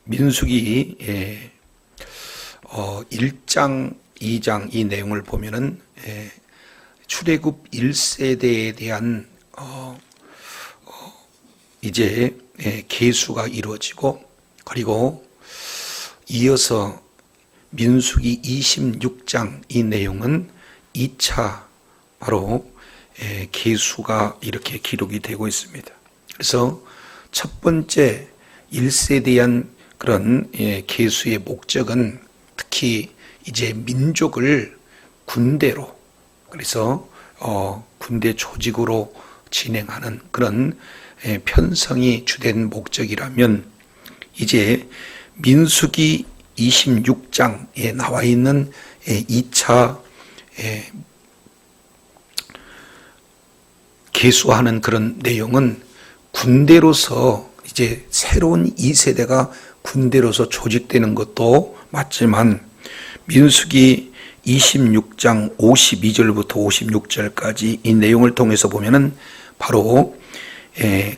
민수기 1장, 2장 이 내용을 보면은 출애굽 1세대에 대한 이제 계수가 이루어지고, 그리고 이어서 민수기 26장 이 내용은 2차 바로 계수가 이렇게 기록이 되고 있습니다. 그래서 첫 번째 1세에 대한 그런 계수의 목적은 특히 이제 민족을 군대로, 그래서 군대 조직으로 진행하는 그런 편성이 주된 목적이라면, 이제 민수기 26장에 나와 있는 2차 계수하는 그런 내용은 군대로서 이제 새로운 2세대가 군대로서 조직되는 것도 맞지만, 민수기 26장 52절부터 56절까지 이 내용을 통해서 보면은 바로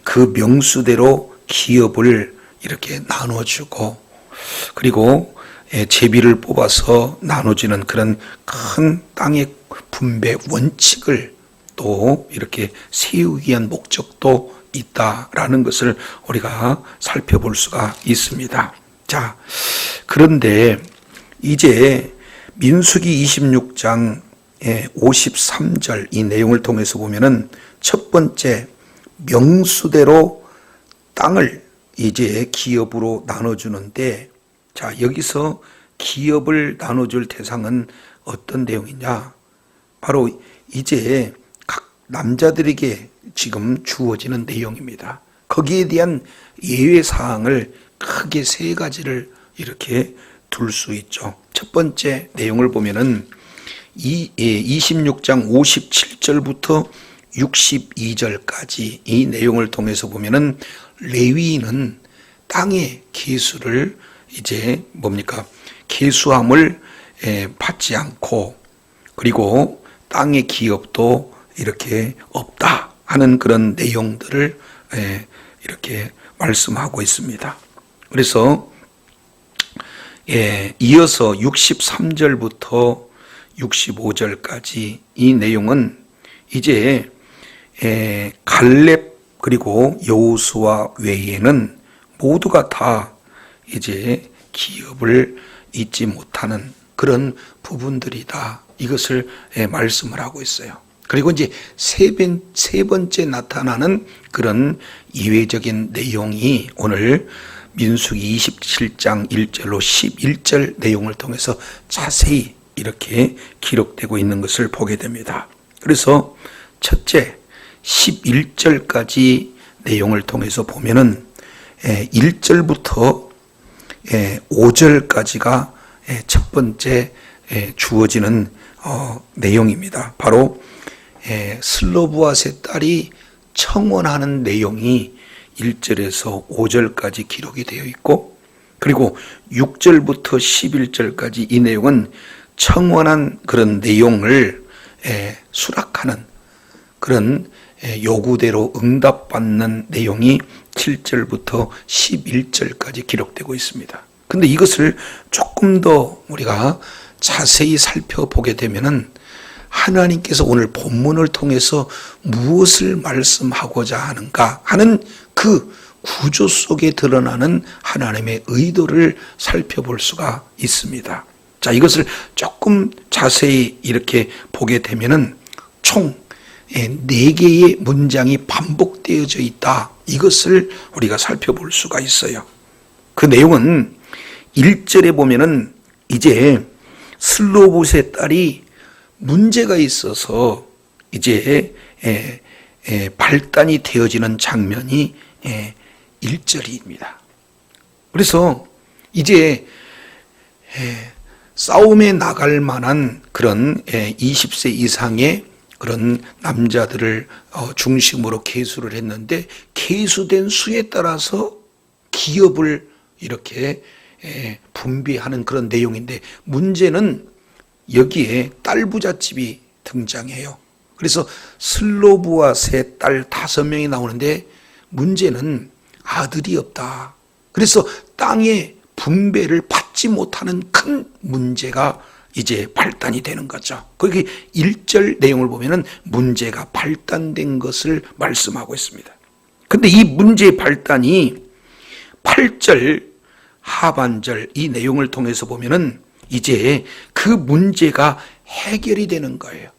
그 명수대로 기업을 이렇게 나눠주고, 그리고 제비를 뽑아서 나눠지는 그런 큰 땅의 분배 원칙을 또 이렇게 세우기 위한 목적도 있다라는 것을 우리가 살펴볼 수가 있습니다. 자, 그런데 이제 민수기 26장 53절 이 내용을 통해서 보면은 첫 번째 명수대로 땅을 이제 기업으로 나눠주는데, 자, 여기서 기업을 나눠줄 대상은 어떤 내용이냐? 바로 이제 각 남자들에게 지금 주어지는 내용입니다. 거기에 대한 예외 사항을 크게 세 가지를 이렇게 둘 수 있죠. 첫 번째 내용을 보면은 26장 57절부터 62절까지 이 내용을 통해서 보면은 레위인은 땅의 계수를 이제 계수함을 받지 않고, 그리고 땅의 기업도 이렇게 없다 하는 그런 내용들을 이렇게 말씀하고 있습니다. 그래서 이어서 63절부터 65절까지 이 내용은 이제 갈렙 그리고 여호수아 외에는 모두가 다 이제 기업을 잊지 못하는 그런 부분들이다, 이것을 말씀을 하고 있어요. 그리고 이제 세 번째 나타나는 그런 이외적인 내용이 오늘 민수기 27장 1절로 11절 내용을 통해서 자세히 이렇게 기록되고 있는 것을 보게 됩니다. 그래서 첫째 11절까지 내용을 통해서 보면은 1절부터 5절까지가 첫 번째 주어지는 내용입니다. 바로 슬로브앗의 딸이 청혼하는 내용이 1절에서 5절까지 기록이 되어 있고, 그리고 6절부터 11절까지 이 내용은 청혼한 그런 내용을 수락하는 그런 요구대로 응답받는 내용이 7절부터 11절까지 기록되고 있습니다. 근데 이것을 조금 더 우리가 자세히 살펴보게 되면은 하나님께서 오늘 본문을 통해서 무엇을 말씀하고자 하는가 하는 그 구조 속에 드러나는 하나님의 의도를 살펴볼 수가 있습니다. 자, 이것을 조금 자세히 이렇게 보게 되면은 총 4개의 문장이 반복되어져 있다, 이것을 우리가 살펴볼 수가 있어요. 그 내용은 1절에 보면은 이제 슬로봇의 딸이 문제가 있어서 이제 발단이 되어지는 장면이 1절입니다. 그래서 이제 싸움에 나갈 만한 그런 20세 이상의 그런 남자들을 중심으로 계수를 했는데, 계수된 수에 따라서 기업을 이렇게 분배하는 그런 내용인데, 문제는 여기에 딸 부잣집이 등장해요. 그래서 슬로브앗의 딸 5명이 나오는데 문제는 아들이 없다. 그래서 땅의 분배를 받지 못하는 큰 문제가 이제 발단이 되는 거죠. 거기 1절 내용을 보면은 문제가 발단된 것을 말씀하고 있습니다. 근데 이 문제의 발단이 8절 하반절 이 내용을 통해서 보면은 이제 그 문제가 해결이 되는 거예요.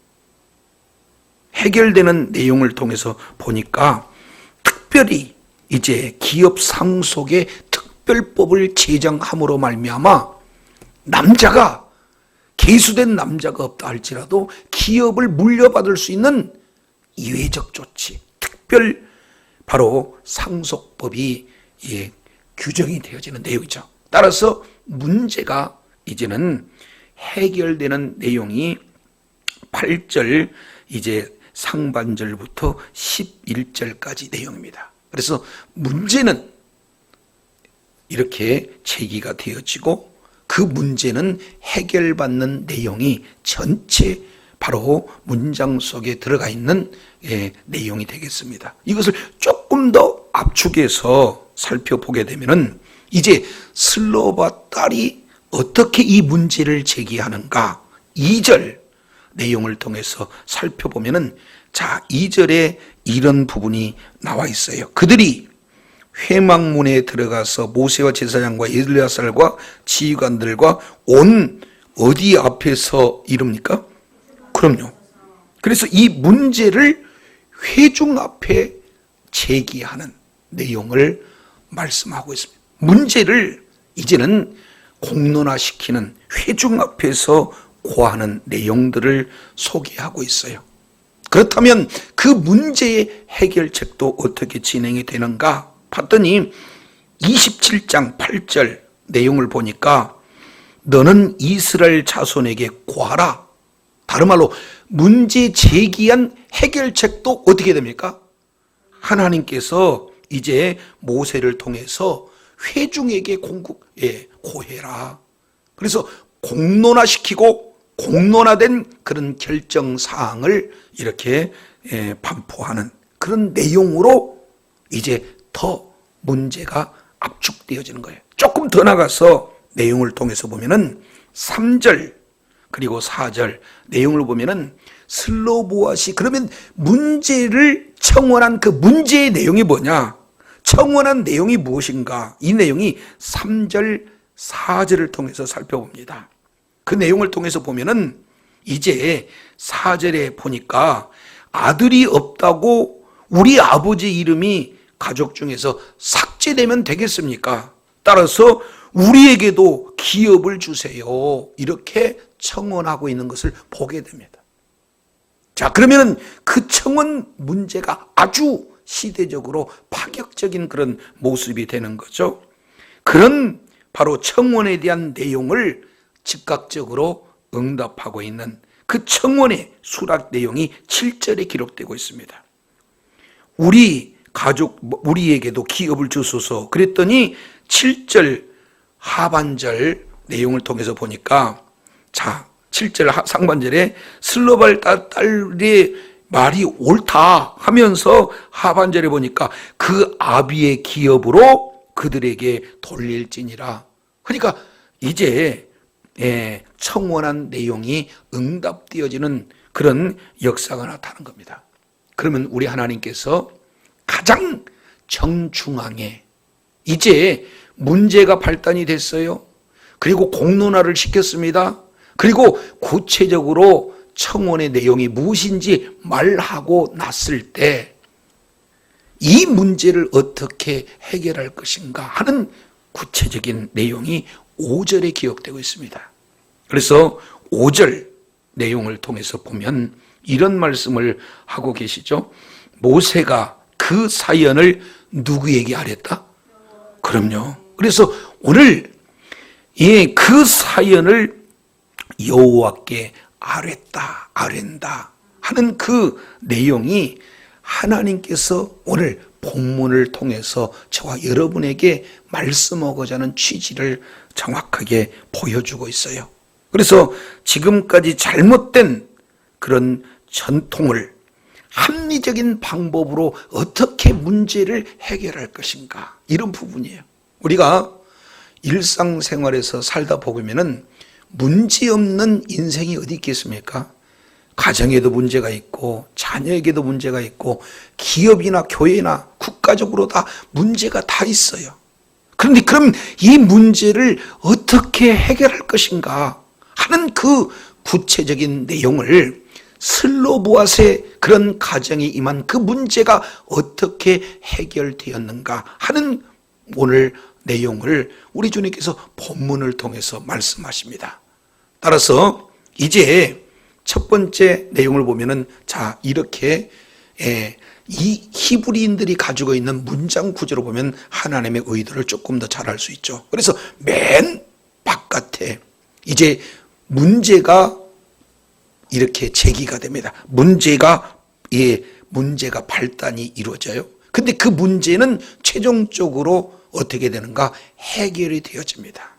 해결되는 내용을 통해서 보니까 특별히 이제 기업 상속의 특별법을 제정함으로 말미암아 남자가 계수된 남자가 없다 할지라도 기업을 물려받을 수 있는 이외적 조치, 특별 바로 상속법이 규정이 되어지는 내용이죠. 따라서 문제가 이제는 해결되는 내용이 8절 이제 상반절부터 11절까지 내용입니다. 그래서 문제는 이렇게 제기가 되어지고 그 문제는 해결받는 내용이 전체 바로 문장 속에 들어가 있는 내용이 되겠습니다. 이것을 조금 더 압축해서 살펴보게 되면은 이제 슬로바 딸이 어떻게 이 문제를 제기하는가 2절 내용을 통해서 살펴보면은 자 2절에 이런 부분이 나와 있어요. 그들이 회막문에 들어가서 모세와 제사장과 엘리야살과 지휘관들과 온 어디 앞에서 이릅니까? 그럼요. 그래서 이 문제를 회중 앞에 제기하는 내용을 말씀하고 있습니다. 문제를 이제는 공론화시키는 회중 앞에서 고하는 내용들을 소개하고 있어요. 그렇다면 그 문제의 해결책도 어떻게 진행이 되는가 봤더니 27장 8절 내용을 보니까 너는 이스라엘 자손에게 고하라. 다른 말로 문제 제기한 해결책도 어떻게 됩니까? 하나님께서 이제 모세를 통해서 회중에게 고해라. 그래서 공론화시키고 공론화된 그런 결정사항을 이렇게 반포하는 그런 내용으로 이제 더 문제가 압축되어지는 거예요. 조금 더 나가서 내용을 통해서 보면은 3절 그리고 4절 내용을 보면은 슬로보아시 그러면 문제를 청원한 그 문제의 내용이 뭐냐? 청원한 내용이 무엇인가? 이 내용이 3절 4절을 통해서 살펴봅니다. 그 내용을 통해서 보면은 이제 4절에 보니까 아들이 없다고 우리 아버지 이름이 가족 중에서 삭제되면 되겠습니까? 따라서 우리에게도 기업을 주세요. 이렇게 청원하고 있는 것을 보게 됩니다. 자, 그러면 그 청원 문제가 아주 시대적으로 파격적인 그런 모습이 되는 거죠. 그런 바로 청원에 대한 내용을 즉각적으로 응답하고 있는 그 청원의 수락 내용이 7절에 기록되고 있습니다. 우리에게도 기업을 주소서 그랬더니 7절 하반절 내용을 통해서 보니까 자 7절 상반절에 슬로발 딸의 말이 옳다 하면서 하반절에 보니까 그 아비의 기업으로 그들에게 돌릴지니라. 그러니까 이제 청원한 내용이 응답되어지는 그런 역사가 나타나는 겁니다. 그러면 우리 하나님께서 가장 정중앙에 이제 문제가 발단이 됐어요. 그리고 공론화를 시켰습니다. 그리고 구체적으로 청원의 내용이 무엇인지 말하고 났을 때 이 문제를 어떻게 해결할 것인가 하는 구체적인 내용이 5절에 기록되고 있습니다. 그래서 5절 내용을 통해서 보면 이런 말씀을 하고 계시죠. 모세가 그 사연을 누구에게 아뢰었다? 그럼요. 그래서 오늘 그 사연을 여호와께 아뢰다 하는 그 내용이 하나님께서 오늘 본문을 통해서 저와 여러분에게 말씀하고자 하는 취지를 정확하게 보여주고 있어요. 그래서 지금까지 잘못된 그런 전통을 합리적인 방법으로 어떻게 문제를 해결할 것인가 이런 부분이에요. 우리가 일상생활에서 살다 보면은 문제없는 인생이 어디 있겠습니까? 가정에도 문제가 있고 자녀에게도 문제가 있고 기업이나 교회나 국가적으로 다 문제가 다 있어요. 그런데 그럼 이 문제를 어떻게 해결할 것인가 하는 그 구체적인 내용을 슬로보앗의 그런 가정에 임한 그 문제가 어떻게 해결되었는가 하는 오늘 내용을 우리 주님께서 본문을 통해서 말씀하십니다. 따라서 이제 첫 번째 내용을 보면은 자 이렇게 이 히브리인들이 가지고 있는 문장 구조로 보면 하나님의 의도를 조금 더 잘 알 수 있죠. 그래서 맨 바깥에 이제 문제가 이렇게 제기가 됩니다. 문제가 발단이 이루어져요. 근데 그 문제는 최종적으로 어떻게 되는가? 해결이 되어집니다.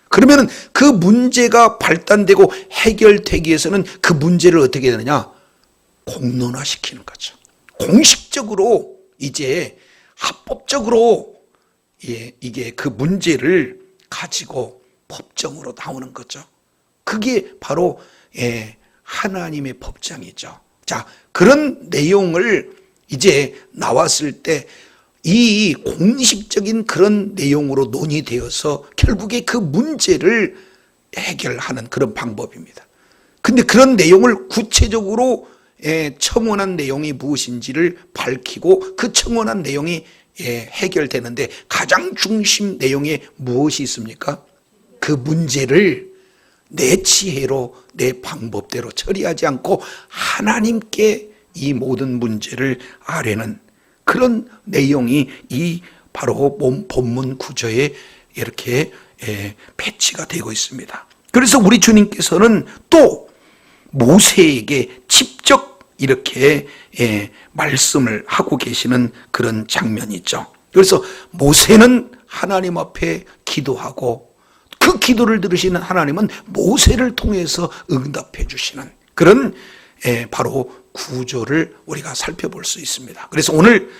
그러면 그 문제가 발단되고 해결되기 위해서는 그 문제를 어떻게 되느냐? 공론화시키는 거죠. 공식적으로 이제 합법적으로 이게 그 문제를 가지고 법정으로 나오는 거죠. 그게 바로 하나님의 법정이죠. 자, 그런 내용을 이제 나왔을 때 이 공식적인 그런 내용으로 논의되어서 결국에 그 문제를 해결하는 그런 방법입니다. 근데 그런 내용을 구체적으로 청원한 내용이 무엇인지를 밝히고 그 청원한 내용이 해결되는데 가장 중심 내용에 무엇이 있습니까? 그 문제를 내 지혜로 내 방법대로 처리하지 않고 하나님께 이 모든 문제를 아뢰는 그런 내용이 이 바로 본문 구조에 이렇게 배치가 되고 있습니다. 그래서 우리 주님께서는 또 모세에게 직접 이렇게 말씀을 하고 계시는 그런 장면이 있죠. 그래서 모세는 하나님 앞에 기도하고 그 기도를 들으시는 하나님은 모세를 통해서 응답해 주시는 그런 바로 구조를 우리가 살펴볼 수 있습니다. 그래서 오늘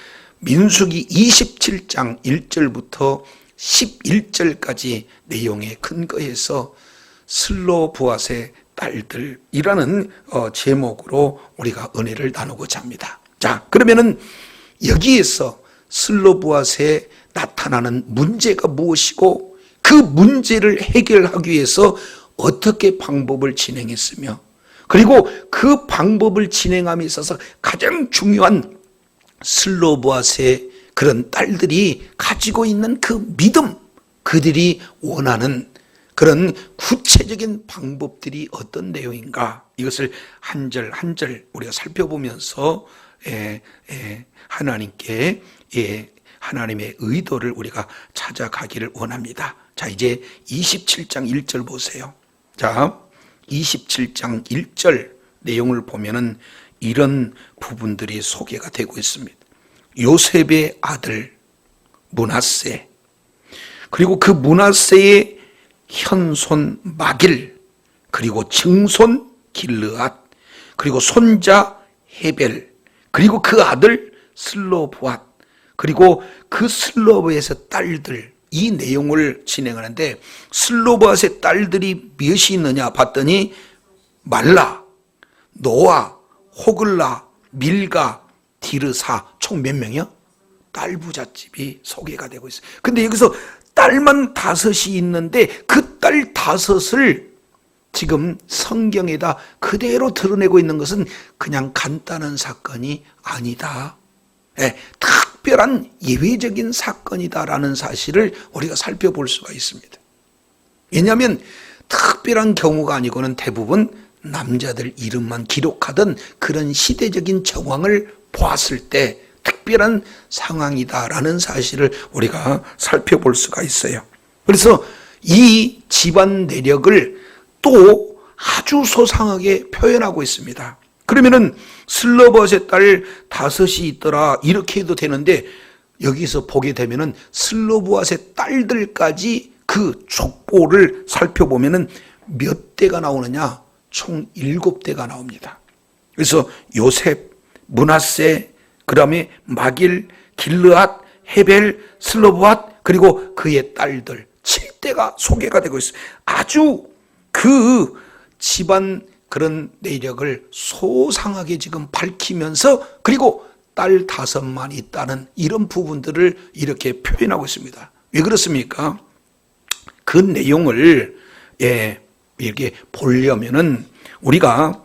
민수기 27장 1절부터 11절까지 내용에 근거해서 슬로보앗의 딸들이라는 제목으로 우리가 은혜를 나누고자 합니다. 자, 그러면은 여기에서 슬로보앗에 나타나는 문제가 무엇이고 그 문제를 해결하기 위해서 어떻게 방법을 진행했으며 그리고 그 방법을 진행함에 있어서 가장 중요한 슬로보앗의 그런 딸들이 가지고 있는 그 믿음, 그들이 원하는 그런 구체적인 방법들이 어떤 내용인가 이것을 한 절 한 절 우리가 살펴보면서 하나님께 하나님의 의도를 우리가 찾아가기를 원합니다. 자, 이제 27장 1절 보세요. 자, 27장 1절 내용을 보면은 이런 부분들이 소개가 되고 있습니다. 요셉의 아들 므낫세, 그리고 그 므낫세의 현손 마길, 그리고 증손 길르앗, 그리고 손자 헤벨, 그리고 그 아들 슬로보앗, 그리고 그 슬로보앗의 딸들, 이 내용을 진행하는데 슬로보앗의 딸들이 몇이 있느냐 봤더니 말라, 노아, 호글라, 밀가, 디르사 총 몇 명이요? 딸 부잣집이 소개가 되고 있어요. 근데 여기서 딸만 5이 있는데 그 딸 5을 지금 성경에다 그대로 드러내고 있는 것은 그냥 간단한 사건이 아니다. 특별한 예외적인 사건이다라는 사실을 우리가 살펴볼 수가 있습니다. 왜냐하면 특별한 경우가 아니고는 대부분 남자들 이름만 기록하던 그런 시대적인 정황을 보았을 때 특별한 상황이다라는 사실을 우리가 살펴볼 수가 있어요. 그래서 이 집안 내력을 또 아주 소상하게 표현하고 있습니다. 그러면은 슬로보앗의 딸 5이 있더라 이렇게 해도 되는데 여기서 보게 되면은 슬로보앗의 딸들까지 그 족보를 살펴보면은 몇 대가 나오느냐? 총 7대가 나옵니다. 그래서 요셉, 므낫세, 그 다음에 마길, 길르앗, 헤벨, 슬로보앗, 그리고 그의 딸들 7 10대가 소개가 되고 있어요. 아주 그 집안 그런 내력을 소상하게 지금 밝히면서, 그리고 딸 5만 있다는 이런 부분들을 이렇게 표현하고 있습니다. 왜 그렇습니까? 그 내용을 이렇게 보려면은 우리가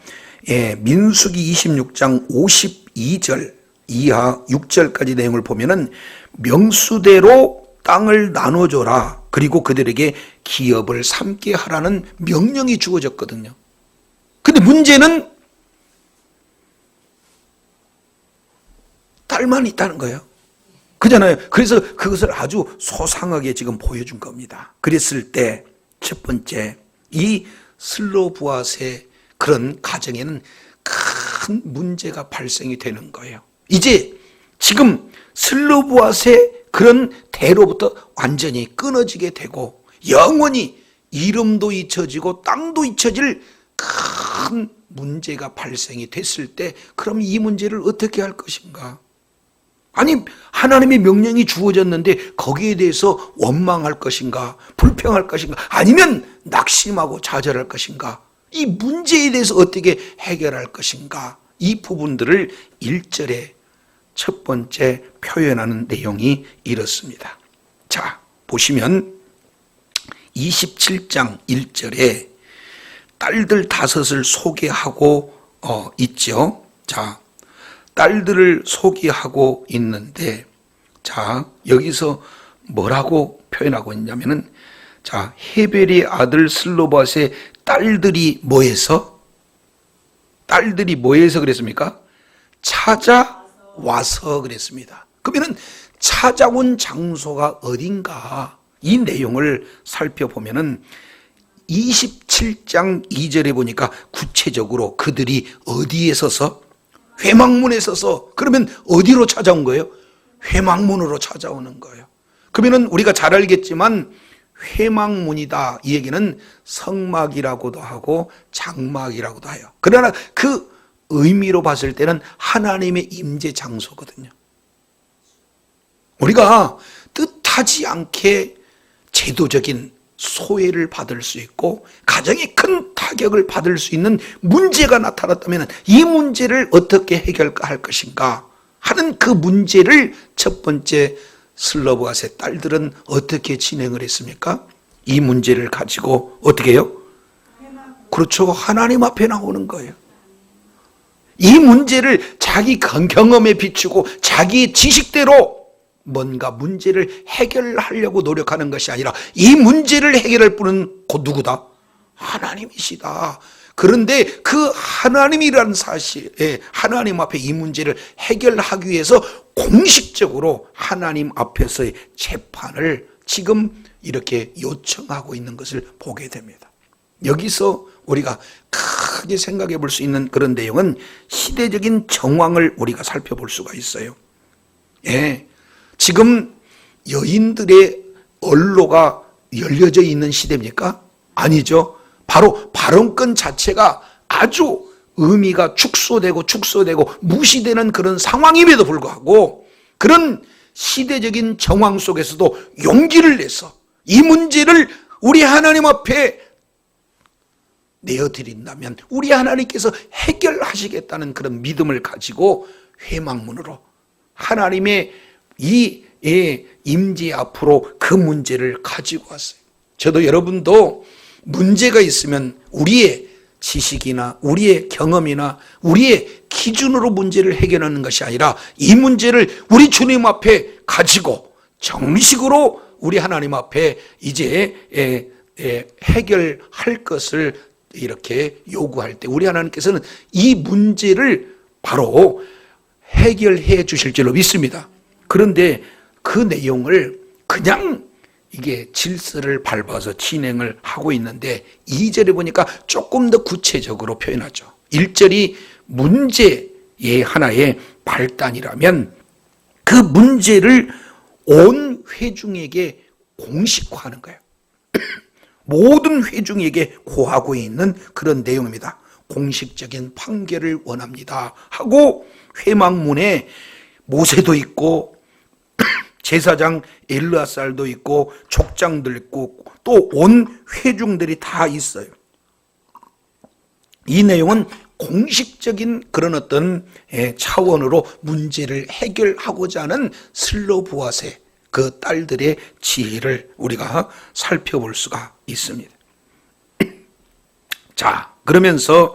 민수기 26장 52절 이하 6절까지 내용을 보면은 명수대로 땅을 나눠줘라, 그리고 그들에게 기업을 삼게 하라는 명령이 주어졌거든요. 근데 문제는 딸만 있다는 거예요. 그잖아요. 그래서 그것을 아주 소상하게 지금 보여준 겁니다. 그랬을 때 첫 번째, 이 슬로브앗의 그런 가정에는 큰 문제가 발생이 되는 거예요. 이제 지금 슬로브앗의 그런 대로부터 완전히 끊어지게 되고, 영원히 이름도 잊혀지고 땅도 잊혀질 큰 문제가 발생이 됐을 때, 그럼 이 문제를 어떻게 할 것인가? 아니, 하나님의 명령이 주어졌는데 거기에 대해서 원망할 것인가, 불평할 것인가, 아니면 낙심하고 좌절할 것인가, 이 문제에 대해서 어떻게 해결할 것인가, 이 부분들을 1절에 첫 번째 표현하는 내용이 이렇습니다. 자, 보시면 27장 1절에 딸들 5을 소개하고 있죠. 자, 딸들을 소개하고 있는데, 자, 여기서 뭐라고 표현하고 있냐면은, 자, 헤벨의 아들 슬로밧의 딸들이 뭐해서 그랬습니까? 찾아와서 그랬습니다. 그러면은 찾아온 장소가 어딘가, 이 내용을 살펴보면은 27장 2절에 보니까 구체적으로 그들이 어디에 서서, 회막문에 서서, 그러면 어디로 찾아온 거예요? 회막문으로 찾아오는 거예요. 그러면 우리가 잘 알겠지만 회막문이다, 이 얘기는 성막이라고도 하고 장막이라고도 해요. 그러나 그 의미로 봤을 때는 하나님의 임재 장소거든요. 우리가 뜻하지 않게 제도적인 소외를 받을 수 있고 가정에 큰 타격을 받을 수 있는 문제가 나타났다면 이 문제를 어떻게 해결할 것인가 하는 그 문제를 첫 번째 슬로브앗의 딸들은 어떻게 진행을 했습니까? 이 문제를 가지고 어떻게 해요? 그렇죠. 하나님 앞에 나오는 거예요. 이 문제를 자기 경험에 비추고 자기의 지식대로 뭔가 문제를 해결하려고 노력하는 것이 아니라, 이 문제를 해결할 분은 곧 누구다? 하나님이시다. 그런데 그 하나님이라는 사실에, 하나님 앞에 이 문제를 해결하기 위해서 공식적으로 하나님 앞에서의 재판을 지금 이렇게 요청하고 있는 것을 보게 됩니다. 여기서 우리가 크게 생각해 볼 수 있는 그런 내용은 시대적인 정황을 우리가 살펴볼 수가 있어요. 지금 여인들의 언로가 열려져 있는 시대입니까? 아니죠. 바로 발언권 자체가 아주 의미가 축소되고 무시되는 그런 상황임에도 불구하고, 그런 시대적인 정황 속에서도 용기를 내서 이 문제를 우리 하나님 앞에 내어드린다면 우리 하나님께서 해결하시겠다는 그런 믿음을 가지고 회막문으로 하나님의 이 임재 앞으로 그 문제를 가지고 왔어요. 저도 여러분도 문제가 있으면 우리의 지식이나 우리의 경험이나 우리의 기준으로 문제를 해결하는 것이 아니라, 이 문제를 우리 주님 앞에 가지고 정식으로 우리 하나님 앞에 이제 해결할 것을 이렇게 요구할 때 우리 하나님께서는 이 문제를 바로 해결해 주실 줄로 믿습니다. 그런데 그 내용을 그냥 이게 질서를 밟아서 진행을 하고 있는데, 2절에 보니까 조금 더 구체적으로 표현하죠. 1절이 문제의 하나의 발단이라면 그 문제를 온 회중에게 공식화하는 거예요. 모든 회중에게 고하고 있는 그런 내용입니다. 공식적인 판결을 원합니다 하고 회막문에 모세도 있고 제사장 엘르아살도 있고 족장들 있고 또 온 회중들이 다 있어요. 이 내용은 공식적인 그런 어떤 차원으로 문제를 해결하고자 하는 슬로보아세 그 딸들의 지혜를 우리가 살펴볼 수가 있습니다. 자, 그러면서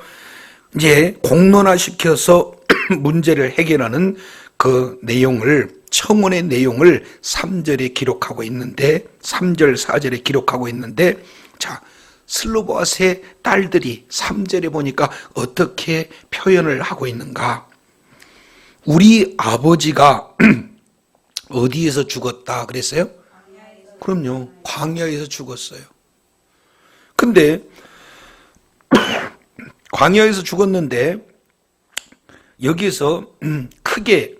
이제 공론화시켜서 문제를 해결하는 그 내용을, 청원의 내용을 3절에 기록하고 있는데, 3절, 4절에 기록하고 있는데, 자, 슬로보아세 딸들이 3절에 보니까 어떻게 표현을 하고 있는가? 우리 아버지가 어디에서 죽었다 그랬어요? 그럼요, 광야에서 죽었어요. 근데 광야에서 죽었는데 여기서 크게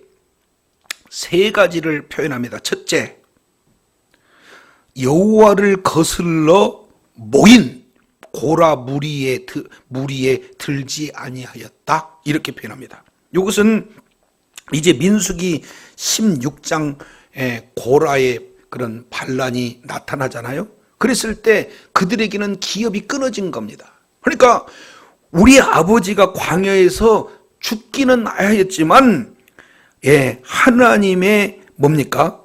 세 가지를 표현합니다. 첫째, 여호와를 거슬러 모인 고라 무리에 들지 아니하였다, 이렇게 표현합니다. 이것은 이제 민수기 16장에 고라의 그런 반란이 나타나잖아요. 그랬을 때 그들에게는 기업이 끊어진 겁니다. 그러니까 우리 아버지가 광야에서 죽기는 하였지만 하나님의 뭡니까?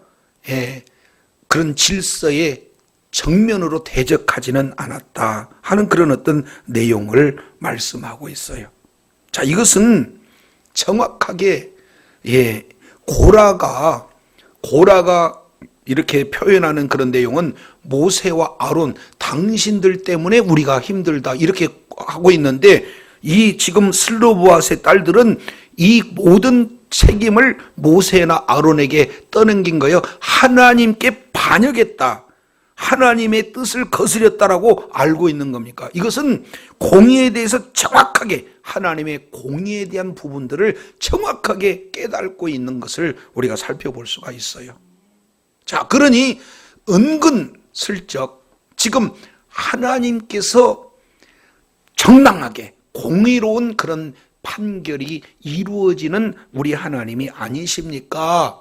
그런 질서에 정면으로 대적하지는 않았다 하는 그런 어떤 내용을 말씀하고 있어요. 자, 이것은 정확하게 고라가 이렇게 표현하는 그런 내용은 모세와 아론 당신들 때문에 우리가 힘들다 이렇게 하고 있는데, 이 지금 슬로보아세 딸들은 이 모든 책임을 모세나 아론에게 떠넘긴 거예요. 하나님께 반역했다, 하나님의 뜻을 거스렸다라고 알고 있는 겁니까? 이것은 공의에 대해서 정확하게, 하나님의 공의에 대한 부분들을 정확하게 깨닫고 있는 것을 우리가 살펴볼 수가 있어요. 자, 그러니 은근슬쩍 지금 하나님께서 정당하게 공의로운 그런 판결이 이루어지는 우리 하나님이 아니십니까?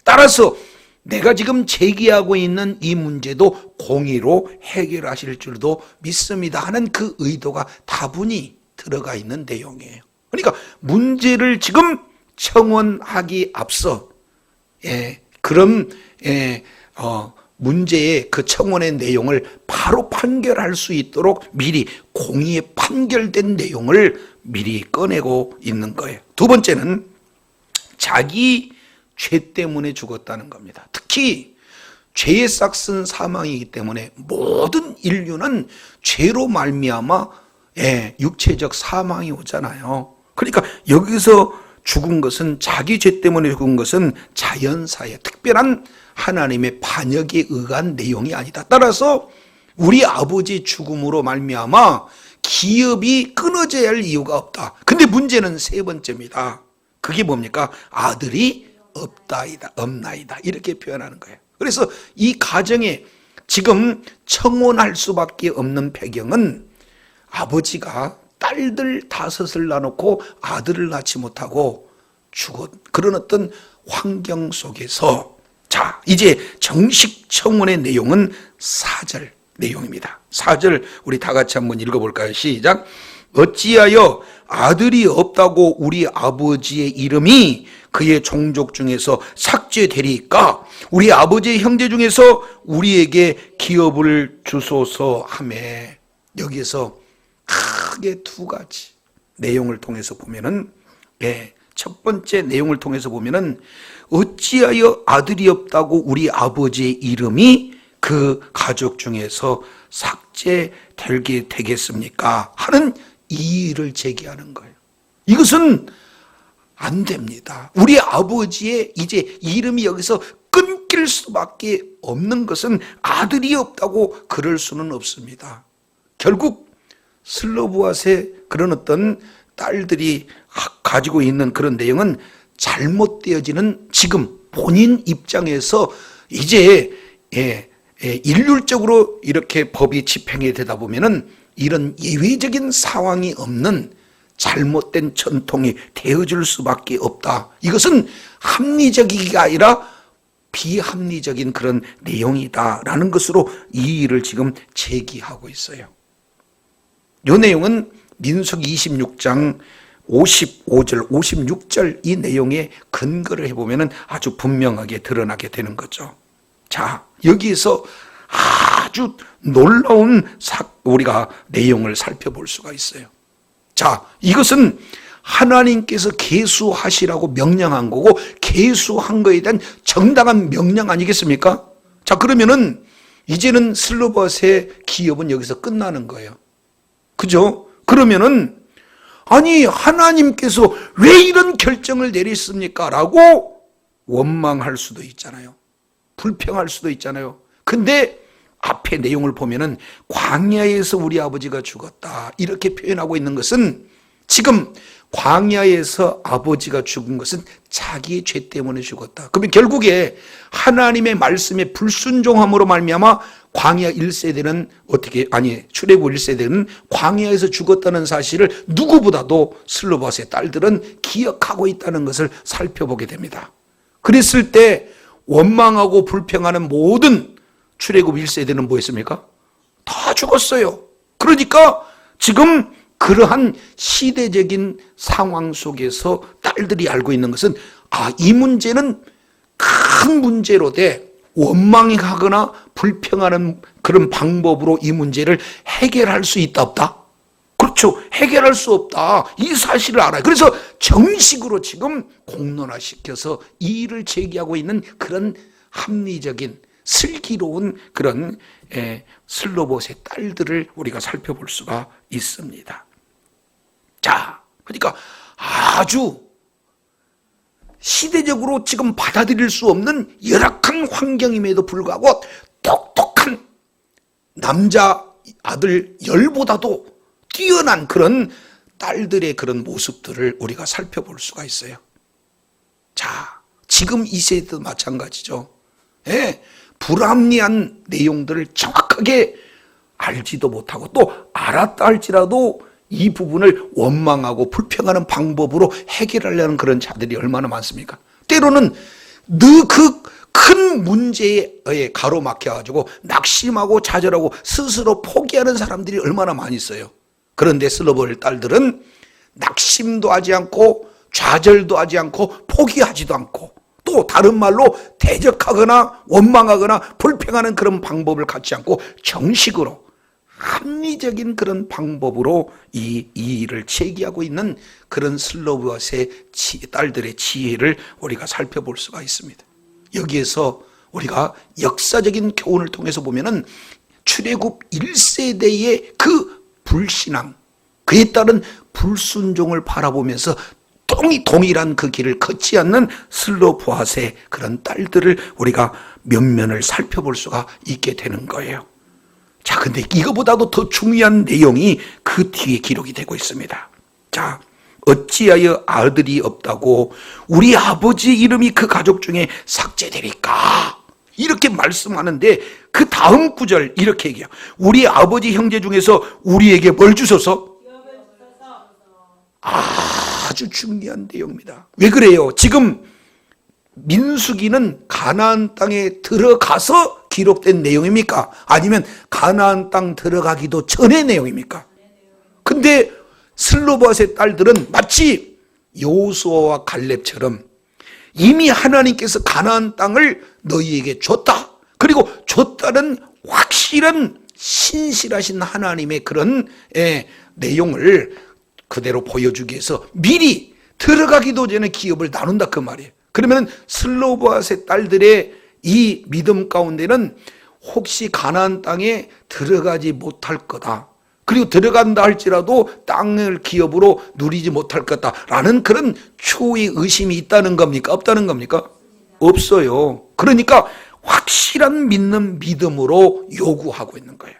따라서 내가 지금 제기하고 있는 이 문제도 공의로 해결하실 줄도 믿습니다 하는 그 의도가 다분히 들어가 있는 내용이에요. 그러니까 문제를 지금 청원하기 앞서 그런 문제의 그 청원의 내용을 바로 판결할 수 있도록 미리 공의에 판결된 내용을 미리 꺼내고 있는 거예요. 두 번째는 자기 죄 때문에 죽었다는 겁니다. 특히 죄의 싹슨 사망이기 때문에 모든 인류는 죄로 말미암아 육체적 사망이 오잖아요. 그러니까 여기서 죽은 것은, 자기 죄 때문에 죽은 것은 자연사의 특별한 하나님의 반역에 의한 내용이 아니다. 따라서 우리 아버지 죽음으로 말미암아 기업이 끊어져야 할 이유가 없다. 근데 문제는 세 번째입니다. 그게 뭡니까? 아들이 없나이다 이렇게 표현하는 거예요. 그래서 이 가정에 지금 청혼할 수밖에 없는 배경은 아버지가 딸들 5을 낳아놓고 아들을 낳지 못하고 죽은 그런 어떤 환경 속에서, 자, 이제 정식 청원의 내용은 4절 내용입니다. 4절 우리 다 같이 한번 읽어볼까요? 시작. 어찌하여 아들이 없다고 우리 아버지의 이름이 그의 종족 중에서 삭제되리까? 우리 아버지의 형제 중에서 우리에게 기업을 주소서 하며. 여기에서 크게 두 가지 내용을 통해서 보면은, 첫 번째 내용을 통해서 보면은 어찌하여 아들이 없다고 우리 아버지의 이름이 그 가족 중에서 삭제되게 되겠습니까? 하는 이의를 제기하는 거예요. 이것은 안 됩니다. 우리 아버지의 이제 이름이 여기서 끊길 수밖에 없는 것은 아들이 없다고 그럴 수는 없습니다. 결국 슬로보아세 그런 어떤 딸들이 가지고 있는 그런 내용은 잘못되어지는, 지금 본인 입장에서 이제 일률적으로 이렇게 법이 집행이 되다 보면은 이런 예외적인 상황이 없는 잘못된 전통이 되어줄 수밖에 없다. 이것은 합리적이가 아니라 비합리적인 그런 내용이다라는 것으로 이의를 지금 제기하고 있어요. 이 내용은 민수기 26장 55절, 56절 이 내용에 근거를 해보면 아주 분명하게 드러나게 되는 거죠. 자, 여기에서 아주 놀라운 우리가 내용을 살펴볼 수가 있어요. 자, 이것은 하나님께서 계수하시라고 명령한 거고 계수한 거에 대한 정당한 명령 아니겠습니까? 자, 그러면은 이제는 슬로봇의 기업은 여기서 끝나는 거예요. 그죠? 그러면은 아니 하나님께서 왜 이런 결정을 내렸습니까? 라고 원망할 수도 있잖아요. 불평할 수도 있잖아요. 근데 앞에 내용을 보면은 광야에서 우리 아버지가 죽었다 이렇게 표현하고 있는 것은 지금 광야에서 아버지가 죽은 것은 자기의 죄 때문에 죽었다. 그러면 결국에 하나님의 말씀에 불순종함으로 말미암아 광야 1세대는 출애굽 1세대는 광야에서 죽었다는 사실을 누구보다도 슬로봇의 딸들은 기억하고 있다는 것을 살펴보게 됩니다. 그랬을 때 원망하고 불평하는 모든 출애굽 1세대는 뭐였습니까? 다 죽었어요. 그러니까 지금 그러한 시대적인 상황 속에서 딸들이 알고 있는 것은 이 문제는 큰 문제로 돼 원망하거나 불평하는 그런 방법으로 이 문제를 해결할 수 있다 없다? 그렇죠. 해결할 수 없다. 이 사실을 알아요. 그래서 정식으로 지금 공론화시켜서 이 일을 제기하고 있는 그런 합리적인 슬기로운 그런 슬로봇의 딸들을 우리가 살펴볼 수가 있습니다. 자, 그러니까 아주 시대적으로 지금 받아들일 수 없는 열악한 환경임에도 불구하고 똑똑한 남자 아들 열보다도 뛰어난 그런 딸들의 그런 모습들을 우리가 살펴볼 수가 있어요. 자, 지금 이 세대도 마찬가지죠. 불합리한 내용들을 정확하게 알지도 못하고 또 알았다 할지라도 이 부분을 원망하고 불평하는 방법으로 해결하려는 그런 자들이 얼마나 많습니까? 때로는 그 큰 문제에 가로막혀가지고 낙심하고 좌절하고 스스로 포기하는 사람들이 얼마나 많이 있어요. 그런데 슬로봇의 딸들은 낙심도 하지 않고 좌절도 하지 않고 포기하지도 않고 또 다른 말로 대적하거나 원망하거나 불평하는 그런 방법을 갖지 않고 정식으로 합리적인 그런 방법으로 이 일을 제기하고 있는 그런 슬로봇의 딸들의 지혜를 우리가 살펴볼 수가 있습니다. 여기에서 우리가 역사적인 교훈을 통해서 보면은 출애굽 1세대의 그 불신앙, 그에 따른 불순종을 바라보면서 동일한 그 길을 걷지 않는 슬로봇의 그런 딸들을 우리가 면면을 살펴볼 수가 있게 되는 거예요. 자, 근데 이거보다도 더 중요한 내용이 그 뒤에 기록이 되고 있습니다. 자, 어찌하여 아들이 없다고 우리 아버지 이름이 그 가족 중에 삭제되리까? 이렇게 말씀하는데 그 다음 구절 이렇게 얘기해요. 우리 아버지 형제 중에서 우리에게 뭘 주소서? 아주 중요한 내용입니다. 왜 그래요? 지금 민수기는 가나안 땅에 들어가서 기록된 내용입니까? 아니면 가나안 땅 들어가기도 전의 내용입니까? 근데 슬로봇의 딸들은 마치 여호수아와 갈렙처럼 이미 하나님께서 가나안 땅을 너희에게 줬다. 그리고 줬다는 확실한 신실하신 하나님의 그런 내용을 그대로 보여주기 위해서 미리 들어가기도 전에 기업을 나눈다 그 말이에요. 그러면 슬로봇의 딸들의 이 믿음 가운데는 혹시 가나안 땅에 들어가지 못할 거다. 그리고 들어간다 할지라도 땅을 기업으로 누리지 못할 거다라는 그런 초의 의심이 있다는 겁니까? 없다는 겁니까? 없어요. 그러니까 확실한 믿는 믿음으로 요구하고 있는 거예요.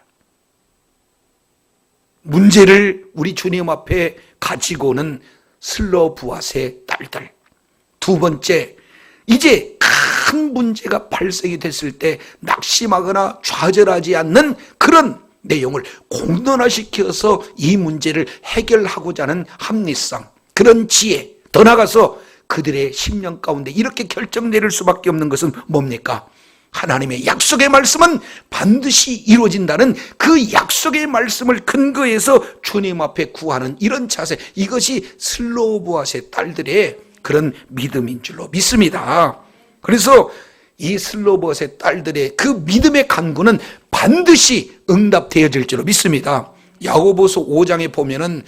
문제를 우리 주님 앞에 가지고는 슬로봇의 딸들. 두 번째, 이제 큰 문제가 발생이 됐을 때 낙심하거나 좌절하지 않는 그런 내용을 공론화시켜서 이 문제를 해결하고자 하는 합리성, 그런 지혜, 더 나아가서 그들의 심령 가운데 이렇게 결정 내릴 수밖에 없는 것은 뭡니까? 하나님의 약속의 말씀은 반드시 이루어진다는 그 약속의 말씀을 근거해서 주님 앞에 구하는 이런 자세, 이것이 슬로보앗의 딸들의 그런 믿음인 줄로 믿습니다. 그래서 이 슬로보앗의 딸들의 그 믿음의 간구는 반드시 응답되어질 줄로 믿습니다. 야고보서 5장에 보면은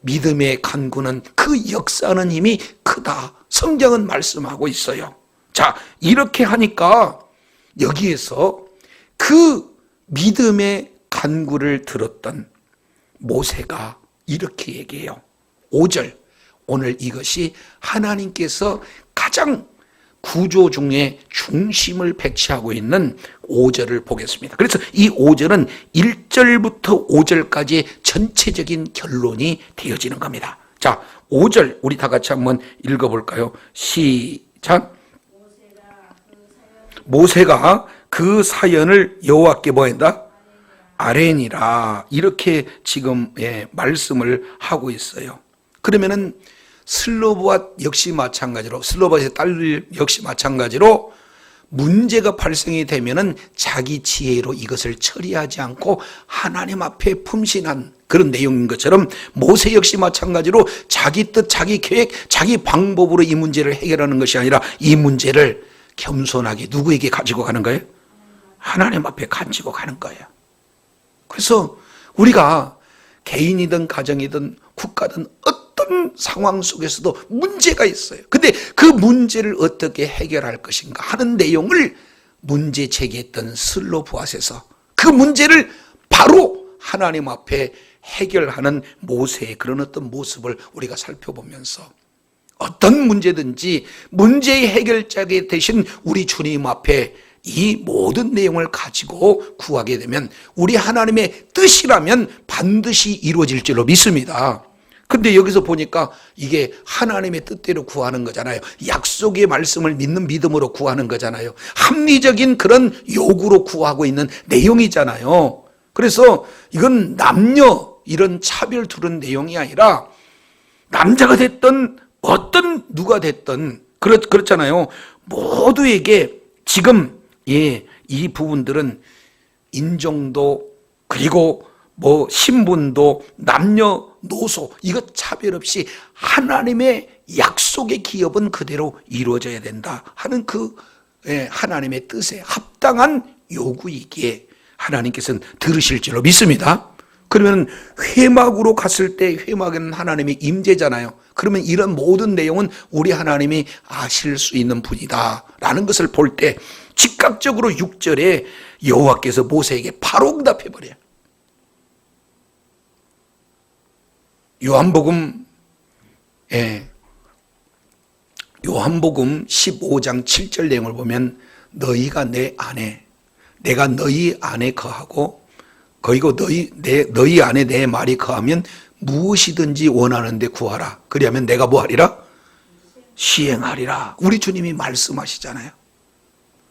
믿음의 간구는 그 역사하는 힘이 크다, 성경은 말씀하고 있어요. 자, 이렇게 하니까 여기에서 그 믿음의 간구를 들었던 모세가 이렇게 얘기해요. 5절, 오늘 이것이 하나님께서 가장 구조 중에 중심을 배치하고 있는 5절을 보겠습니다. 그래서 이 5절은 1절부터 5절까지의 전체적인 결론이 되어지는 겁니다. 자, 5절 우리 다 같이 한번 읽어볼까요? 시작. 모세가 그 사연을 여호와께 뭐한다? 아뢰니라. 이렇게 지금 말씀을 하고 있어요. 그러면은 슬로보앗 역시 마찬가지로, 슬로보앗의 딸 역시 마찬가지로 문제가 발생이 되면은 자기 지혜로 이것을 처리하지 않고 하나님 앞에 품신한 그런 내용인 것처럼 모세 역시 마찬가지로 자기 뜻, 자기 계획, 자기 방법으로 이 문제를 해결하는 것이 아니라 이 문제를 겸손하게 누구에게 가지고 가는 거예요? 하나님 앞에 가지고 가는 거예요. 그래서 우리가 개인이든 가정이든 국가든 어떤 상황 속에서도 문제가 있어요. 근데 그 문제를 어떻게 해결할 것인가 하는 내용을 문제 제기했던 슬로보앗에서 그 문제를 바로 하나님 앞에 해결하는 모세의 그런 어떤 모습을 우리가 살펴보면서 어떤 문제든지 문제의 해결자가 되신 우리 주님 앞에 이 모든 내용을 가지고 구하게 되면 우리 하나님의 뜻이라면 반드시 이루어질 줄로 믿습니다. 근데 여기서 보니까 이게 하나님의 뜻대로 구하는 거잖아요. 약속의 말씀을 믿는 믿음으로 구하는 거잖아요. 합리적인 그런 요구로 구하고 있는 내용이잖아요. 그래서 이건 남녀 이런 차별 두는 내용이 아니라 남자가 됐든 어떤 누가 됐든 그렇잖아요. 모두에게 지금 이 부분들은 인종도 그리고 뭐 신분도 남녀노소 이것 차별 없이 하나님의 약속의 기업은 그대로 이루어져야 된다 하는 그 하나님의 뜻에 합당한 요구이기에 하나님께서는 들으실 줄로 믿습니다. 그러면 회막으로 갔을 때 회막에는 하나님의 임재잖아요. 그러면 이런 모든 내용은 우리 하나님이 아실 수 있는 분이다 라는 것을 볼 때 즉각적으로 6절에 여호와께서 모세에게 바로 응답해 버려요. 요한복음 15장 7절 내용을 보면 너희가 내 안에 내가 너희 안에 거하고 거기고 너희 안에 내 말이 거하면 무엇이든지 원하는데 구하라. 그리하면 내가 뭐 하리라? 시행하리라. 우리 주님이 말씀하시잖아요.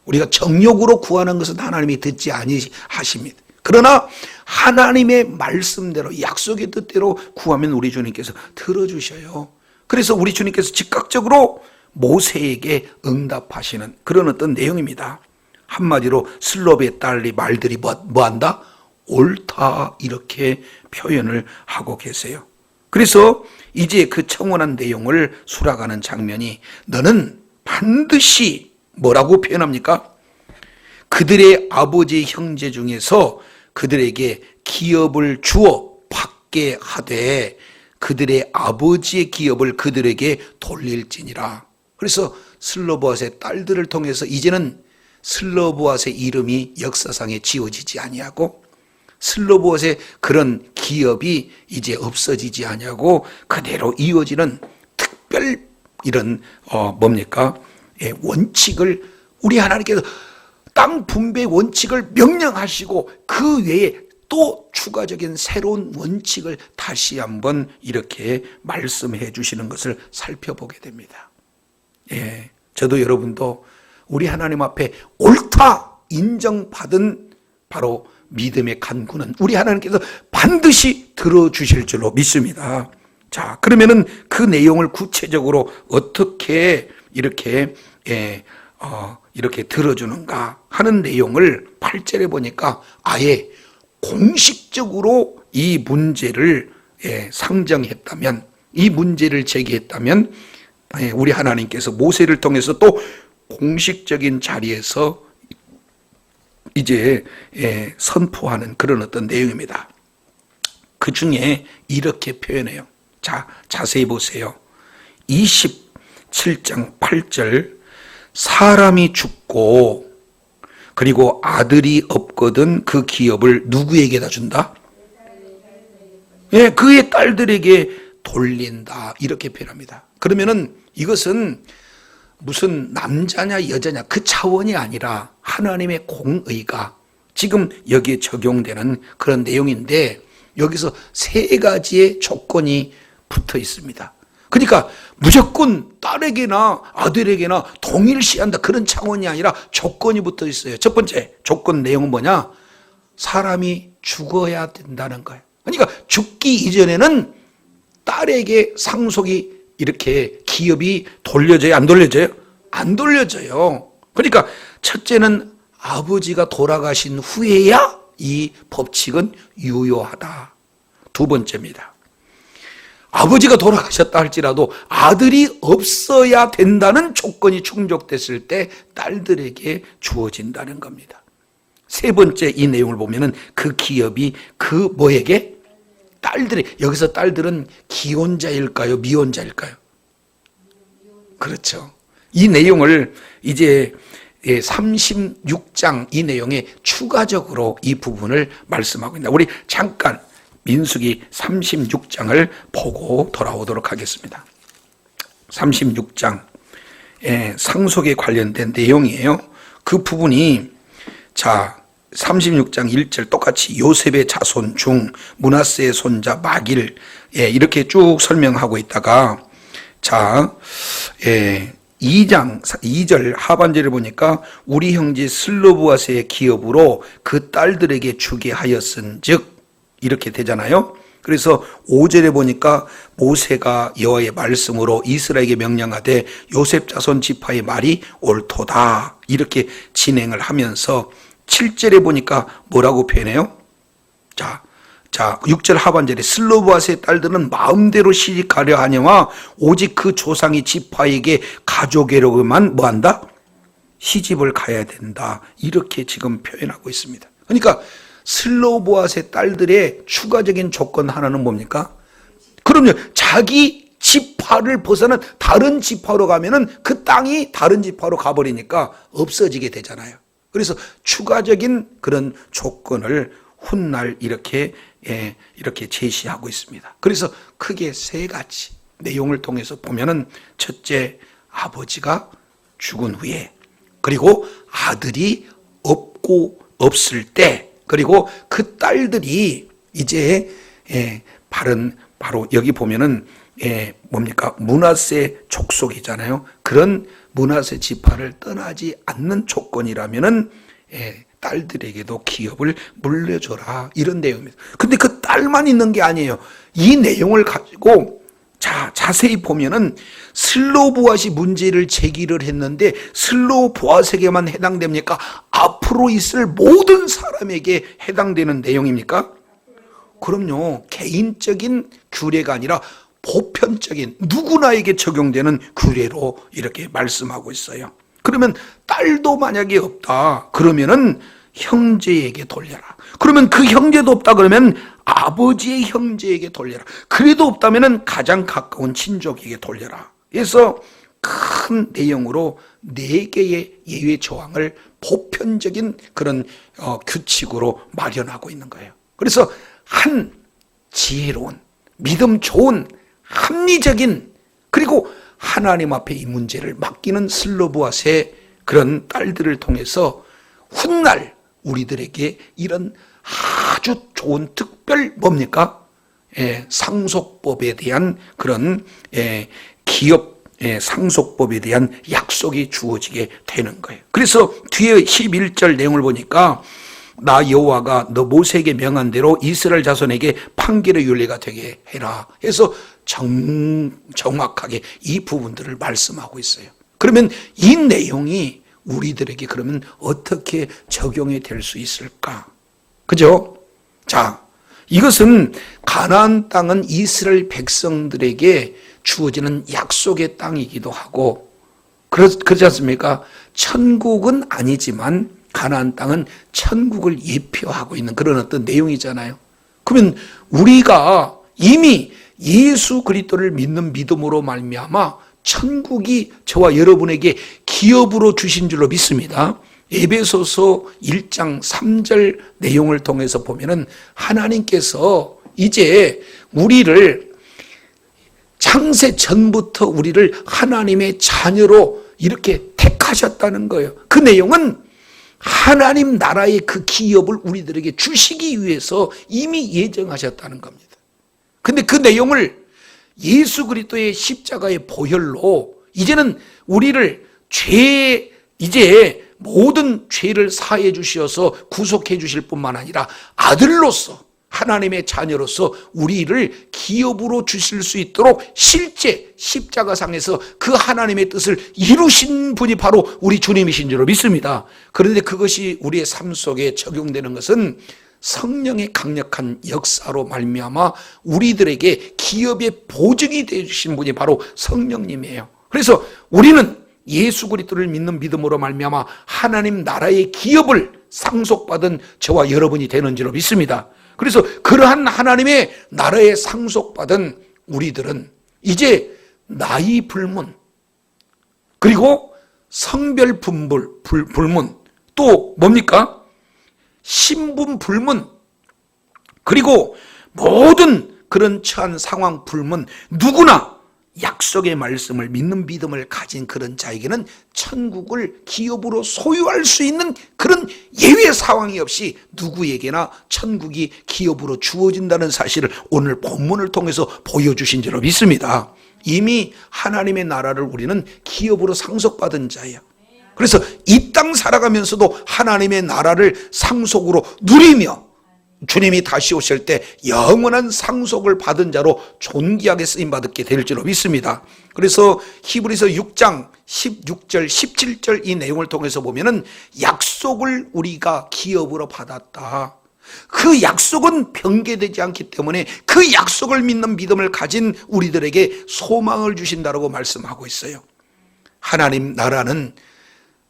우리가 정욕으로 구하는 것은 하나님이 듣지 아니하십니다. 그러나 하나님의 말씀대로 약속의 뜻대로 구하면 우리 주님께서 들어주셔요. 그래서 우리 주님께서 즉각적으로 모세에게 응답하시는 그런 어떤 내용입니다. 한마디로 슬로베의 딸이 말들이 뭐한다? 옳다 이렇게 표현을 하고 계세요. 그래서 이제 그 청원한 내용을 수락하는 장면이 너는 반드시 뭐라고 표현합니까? 그들의 아버지 형제 중에서 그들에게 기업을 주어 받게 하되 그들의 아버지의 기업을 그들에게 돌릴지니라. 그래서 슬로보앗의 딸들을 통해서 이제는 슬로보앗의 이름이 역사상에 지워지지 아니하고 슬로보앗의 그런 기업이 이제 없어지지 아니하고 그대로 이어지는 특별 이런 원칙을 우리 하나님께서 땅 분배 원칙을 명령하시고 그 외에 또 추가적인 새로운 원칙을 다시 한번 이렇게 말씀해 주시는 것을 살펴보게 됩니다. 저도 여러분도 우리 하나님 앞에 옳다 인정받은 바로 믿음의 간구는 우리 하나님께서 반드시 들어주실 줄로 믿습니다. 자, 그러면은 그 내용을 구체적으로 어떻게 이렇게 이렇게 들어주는가 하는 내용을 8절에 보니까 아예 공식적으로 이 문제를 상정했다면, 이 문제를 제기했다면 우리 하나님께서 모세를 통해서 또 공식적인 자리에서 이제 선포하는 그런 어떤 내용입니다. 그 중에 이렇게 표현해요. 자, 자세히 보세요. 27장 8절, 사람이 죽고 그리고 아들이 없거든 그 기업을 누구에게다 준다? 그의 딸들에게 돌린다, 이렇게 표현합니다. 그러면은 이것은 무슨 남자냐 여자냐 그 차원이 아니라 하나님의 공의가 지금 여기에 적용되는 그런 내용인데, 여기서 세 가지의 조건이 붙어 있습니다. 그러니까 무조건 딸에게나 아들에게나 동일시한다 그런 차원이 아니라 조건이 붙어 있어요. 첫 번째 조건 내용은 뭐냐? 사람이 죽어야 된다는 거예요. 그러니까 죽기 이전에는 딸에게 상속이 이렇게 기업이 돌려져요? 안 돌려져요? 안 돌려져요. 그러니까 첫째는 아버지가 돌아가신 후에야 이 법칙은 유효하다. 두 번째입니다. 아버지가 돌아가셨다 할지라도 아들이 없어야 된다는 조건이 충족됐을 때 딸들에게 주어진다는 겁니다. 세 번째 이 내용을 보면은 그 기업이 그 뭐에게? 딸들이, 여기서 딸들은 기혼자일까요? 미혼자일까요? 그렇죠. 이 내용을 이제 36장 이 내용에 추가적으로 이 부분을 말씀하고 있습니다. 우리 잠깐 민수기 36장을 보고 돌아오도록 하겠습니다. 36장 상속에 관련된 내용이에요. 그 부분이 자 36장 1절 똑같이 요셉의 자손 중 므낫세의 손자 마길 이렇게 쭉 설명하고 있다가 자 2절 하반절에 보니까 우리 형제 슬로브앗의 기업으로 그 딸들에게 주게 하였은즉 이렇게 되잖아요. 그래서 5절에 보니까 모세가 여호와의 말씀으로 이스라엘에게 명령하되 요셉 자손 지파의 말이 옳도다 이렇게 진행을 하면서 7절에 보니까 뭐라고 표현해요? 자 6절 하반절에 슬로브앗의 딸들은 마음대로 시집가려 하냐와 오직 그 조상의 지파에게 가족에게로만 뭐한다? 시집을 가야 된다. 이렇게 지금 표현하고 있습니다. 그러니까 슬로브앗의 딸들의 추가적인 조건 하나는 뭡니까? 그럼요, 자기 지파를 벗어난 다른 지파로 가면은 그 땅이 다른 지파로 가버리니까 없어지게 되잖아요. 그래서 추가적인 그런 조건을 훗날 이렇게 제시하고 있습니다. 그래서 크게 세 가지 내용을 통해서 보면은 첫째, 아버지가 죽은 후에, 그리고 아들이 없을 때, 그리고 그 딸들이 이제 바로 여기 보면은 뭡니까? 므낫세 족속이잖아요. 그런 므낫세 지파를 떠나지 않는 조건이라면은 딸들에게도 기업을 물려줘라 이런 내용입니다. 근데 그 딸만 있는 게 아니에요. 이 내용을 가지고 자세히 보면은 슬로브앗이 문제를 제기를 했는데 슬로브앗에게만 해당됩니까? 앞으로 있을 모든 사람에게 해당되는 내용입니까? 그럼요. 개인적인 규례가 아니라 보편적인 누구나에게 적용되는 규례로 이렇게 말씀하고 있어요. 그러면 딸도 만약에 없다 그러면은 형제에게 돌려라. 그러면 그 형제도 없다 그러면 아버지의 형제에게 돌려라. 그래도 없다면은 가장 가까운 친족에게 돌려라. 그래서 큰 내용으로 4개의 예외 조항을 보편적인 그런 규칙으로 마련하고 있는 거예요. 그래서 한 지혜로운, 믿음 좋은, 합리적인, 그리고 하나님 앞에 이 문제를 맡기는 슬로브앗의 그런 딸들을 통해서 훗날 우리들에게 이런 아주 좋은 특별 뭡니까? 상속법에 대한 그런 기업 상속법에 대한 약속이 주어지게 되는 거예요. 그래서 뒤에 11절 내용을 보니까 나 여호와가 너 모세에게 명한 대로 이스라엘 자손에게 판결의 윤례가 되게 해라 해서 정확하게 이 부분들을 말씀하고 있어요. 그러면 이 내용이 우리들에게 그러면 어떻게 적용이 될 수 있을까? 그죠? 자, 이것은 가나안 땅은 이스라엘 백성들에게 주어지는 약속의 땅이기도 하고, 그렇지 않습니까? 천국은 아니지만 가나안 땅은 천국을 예표하고 있는 그런 어떤 내용이잖아요. 그러면 우리가 이미 예수 그리스도를 믿는 믿음으로 말미암아 천국이 저와 여러분에게 기업으로 주신 줄로 믿습니다. 에베소서 1장 3절 내용을 통해서 보면은 하나님께서 이제 우리를 창세 전부터 우리를 하나님의 자녀로 이렇게 택하셨다는 거예요. 그 내용은 하나님 나라의 그 기업을 우리들에게 주시기 위해서 이미 예정하셨다는 겁니다. 근데 그 내용을 예수 그리스도의 십자가의 보혈로 이제는 우리를 이제 모든 죄를 사해 주셔서 구속해 주실 뿐만 아니라 아들로서 하나님의 자녀로서 우리를 기업으로 주실 수 있도록 실제 십자가상에서 그 하나님의 뜻을 이루신 분이 바로 우리 주님이신 줄로 믿습니다. 그런데 그것이 우리의 삶 속에 적용되는 것은 성령의 강력한 역사로 말미암아 우리들에게 기업의 보증이 되어주신 분이 바로 성령님이에요. 그래서 우리는 예수 그리스도를 믿는 믿음으로 말미암아 하나님 나라의 기업을 상속받은 저와 여러분이 되는 줄로 믿습니다. 그래서 그러한 하나님의 나라에 상속받은 우리들은 이제 나이 불문, 그리고 성별 불문, 또 뭡니까? 신분 불문, 그리고 모든 그런 처한 상황 불문, 누구나 약속의 말씀을 믿는 믿음을 가진 그런 자에게는 천국을 기업으로 소유할 수 있는 그런 예외 상황이 없이 누구에게나 천국이 기업으로 주어진다는 사실을 오늘 본문을 통해서 보여주신 줄로 믿습니다. 이미 하나님의 나라를 우리는 기업으로 상속받은 자예요. 그래서 이 땅 살아가면서도 하나님의 나라를 상속으로 누리며 주님이 다시 오실 때 영원한 상속을 받은 자로 존귀하게 쓰임받게 될 줄로 믿습니다. 그래서 히브리서 6장 16절 17절 이 내용을 통해서 보면은 약속을 우리가 기업으로 받았다. 그 약속은 변개되지 않기 때문에 그 약속을 믿는 믿음을 가진 우리들에게 소망을 주신다라고 말씀하고 있어요. 하나님 나라는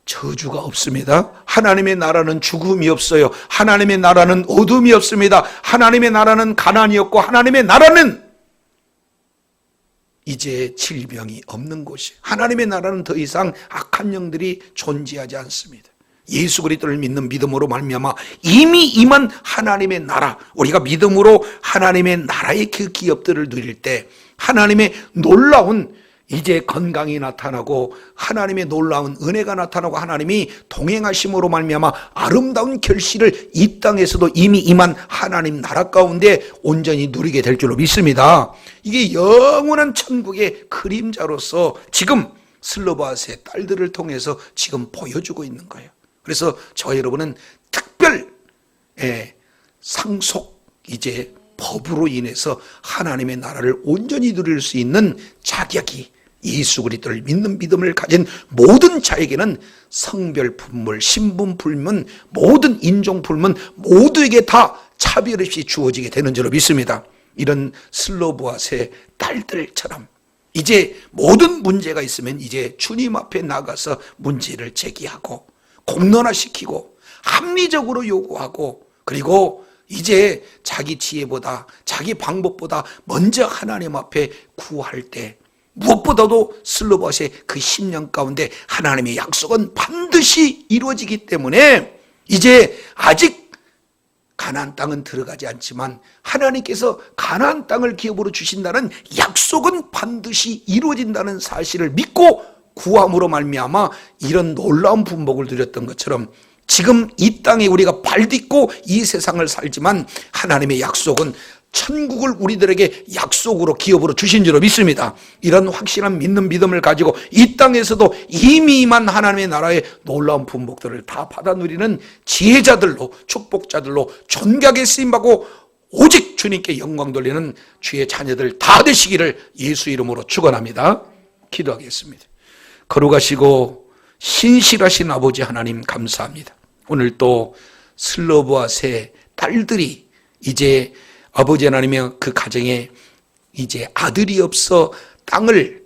저주가 없습니다. 하나님의 나라는 죽음이 없어요. 하나님의 나라는 어둠이 없습니다. 하나님의 나라는 가난이 없고 하나님의 나라는 이제 질병이 없는 곳이에요. 하나님의 나라는 더 이상 악한 영들이 존재하지 않습니다. 예수 그리스도를 믿는 믿음으로 말미암아 이미 임한 하나님의 나라, 우리가 믿음으로 하나님의 나라의 그 기업들을 누릴 때 하나님의 놀라운 이제 건강이 나타나고 하나님의 놀라운 은혜가 나타나고 하나님이 동행하심으로 말미암아 아름다운 결실을 이 땅에서도 이미 임한 하나님 나라 가운데 온전히 누리게 될 줄로 믿습니다. 이게 영원한 천국의 그림자로서 지금 슬로바스의 딸들을 통해서 지금 보여주고 있는 거예요. 그래서 저와 여러분은 특별 상속 이제 법으로 인해서 하나님의 나라를 온전히 누릴 수 있는 자격이 예수 그리스도를 믿는 믿음을 가진 모든 자에게는 성별 불문, 신분 불문, 모든 인종 불문 모두에게 다 차별 없이 주어지게 되는 줄로 믿습니다. 이런 슬로보아스의 딸들처럼 이제 모든 문제가 있으면 이제 주님 앞에 나가서 문제를 제기하고 공론화시키고 합리적으로 요구하고, 그리고 이제 자기 지혜보다 자기 방법보다 먼저 하나님 앞에 구할 때 무엇보다도 슬로바스의 그 10년 가운데 하나님의 약속은 반드시 이루어지기 때문에 이제 아직 가나안 땅은 들어가지 않지만 하나님께서 가나안 땅을 기업으로 주신다는 약속은 반드시 이루어진다는 사실을 믿고 구함으로 말미암아 이런 놀라운 분복을 누렸던 것처럼 지금 이 땅에 우리가 발딛고 이 세상을 살지만 하나님의 약속은 천국을 우리들에게 약속으로 기업으로 주신 줄로 믿습니다. 이런 확실한 믿는 믿음을 가지고 이 땅에서도 이미 임한 하나님의 나라의 놀라운 분복들을 다 받아 누리는 지혜자들로 축복자들로 존귀하게 쓰임받고 오직 주님께 영광 돌리는 주의 자녀들 다 되시기를 예수 이름으로 축원합니다. 기도하겠습니다. 거룩하시고 신실하신 아버지 하나님 감사합니다. 오늘 또 슬로보아세 딸들이 이제 아버지 하나님의 그 가정에 이제 아들이 없어 땅을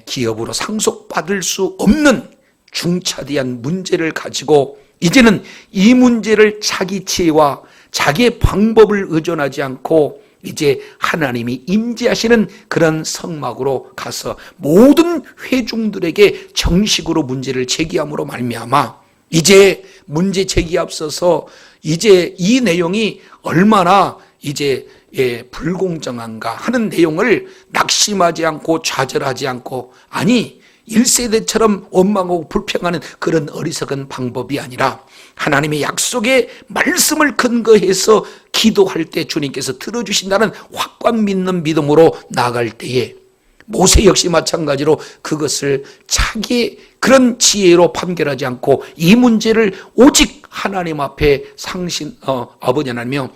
기업으로 상속받을 수 없는 중차대한 문제를 가지고 이제는 이 문제를 자기 지혜와 자기의 방법을 의존하지 않고 이제 하나님이 임재하시는 그런 성막으로 가서 모든 회중들에게 정식으로 문제를 제기함으로 말미암아 이제 문제 제기에 앞서서 이제 이 내용이 얼마나 이제 불공정한가 하는 내용을 낙심하지 않고 좌절하지 않고 아니 1세대처럼 원망하고 불평하는 그런 어리석은 방법이 아니라 하나님의 약속의 말씀을 근거해서 기도할 때 주님께서 들어주신다는 확고한 믿는 믿음으로 나아갈 때에 모세 역시 마찬가지로 그것을 자기의 그런 지혜로 판결하지 않고 이 문제를 오직 하나님 앞에 아버지 하나님이여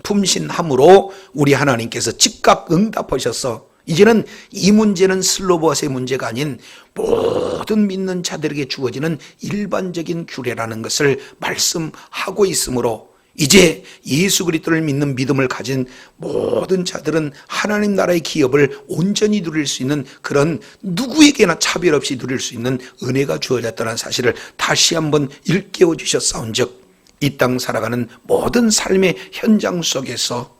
품신함으로 우리 하나님께서 즉각 응답하셔서 이제는 이 문제는 슬로보아스의 문제가 아닌 모든 믿는 자들에게 주어지는 일반적인 규례라는 것을 말씀하고 있으므로 이제 예수 그리스도를 믿는 믿음을 가진 모든 자들은 하나님 나라의 기업을 온전히 누릴 수 있는 그런 누구에게나 차별 없이 누릴 수 있는 은혜가 주어졌다는 사실을 다시 한번 일깨워 주셨사온즉 이 땅 살아가는 모든 삶의 현장 속에서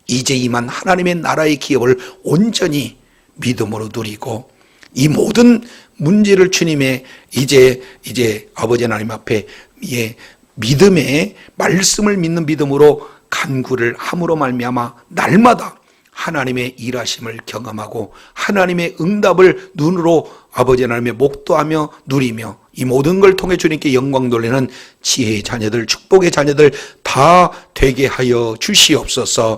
이제 이만 하나님의 나라의 기업을 온전히 믿음으로 누리고 이 모든 문제를 주님의 이제 아버지 하나님 앞에 믿음의 말씀을 믿는 믿음으로 간구를 함으로 말미암아 날마다 하나님의 일하심을 경험하고 하나님의 응답을 눈으로 아버지 하나님의 목도하며 누리며 이 모든 걸 통해 주님께 영광 돌리는 지혜의 자녀들, 축복의 자녀들 다 되게 하여 주시옵소서.